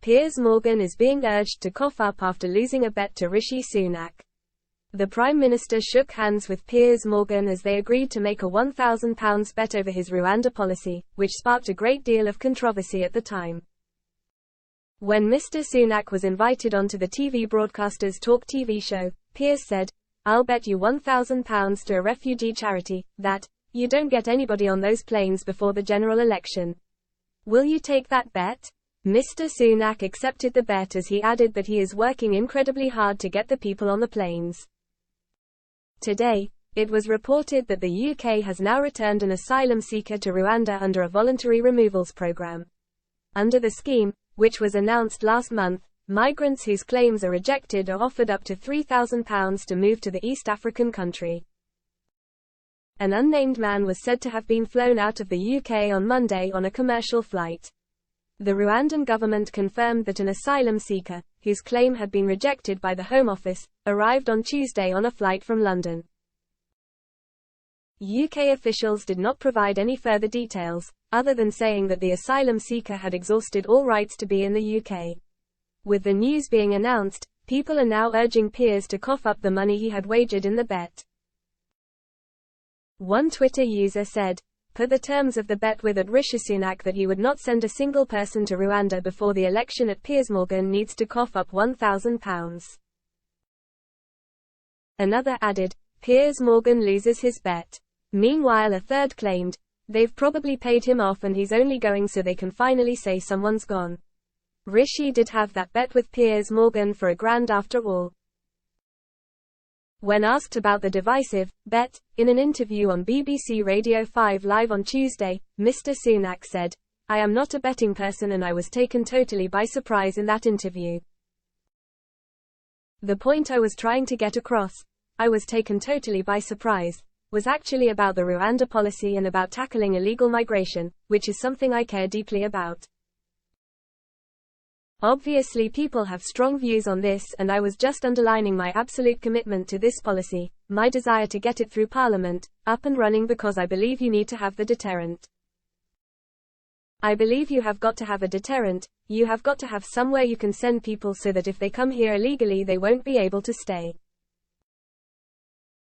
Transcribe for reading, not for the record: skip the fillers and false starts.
Piers Morgan is being urged to cough up after losing a bet to Rishi Sunak. The Prime Minister shook hands with Piers Morgan as they agreed to make a £1,000 bet over his Rwanda policy, which sparked a great deal of controversy at the time. When Mr. Sunak was invited onto the TV broadcaster's TalkTV show, Piers said, "I'll bet you £1,000 to a refugee charity that you don't get anybody on those planes before the general election. Will you take that bet?" Mr. Sunak accepted the bet as he added that he is working incredibly hard to get the people on the planes. Today, it was reported that the UK has now returned an asylum seeker to Rwanda under a voluntary removals program. Under the scheme, which was announced last month, migrants whose claims are rejected are offered up to £3,000 to move to the East African country. An unnamed man was said to have been flown out of the UK on Monday on a commercial flight. The Rwandan government confirmed that an asylum seeker, whose claim had been rejected by the Home Office, arrived on Tuesday on a flight from London. UK officials did not provide any further details, other than saying that the asylum seeker had exhausted all rights to be in the UK. With the news being announced, people are now urging Piers to cough up the money he had wagered in the bet. One Twitter user said, "Per the terms of the bet with Rishi Sunak that he would not send a single person to Rwanda before the election at Piers Morgan needs to cough up £1,000. Another added, "Piers Morgan loses his bet." Meanwhile, a third claimed, "They've probably paid him off and he's only going so they can finally say someone's gone." Rishi did have that bet with Piers Morgan for £1,000 after all. When asked about the divisive bet, in an interview on BBC Radio 5 Live on Tuesday, Mr. Sunak said, "I am not a betting person and I was taken totally by surprise in that interview. The point I was trying to get across, I was taken totally by surprise, was actually about the Rwanda policy and about tackling illegal migration, which is something I care deeply about. Obviously people have strong views on this and I was just underlining my absolute commitment to this policy, my desire to get it through Parliament, up and running because I believe you need to have the deterrent. I believe you have got to have a deterrent, you have got to have somewhere you can send people so that if they come here illegally they won't be able to stay.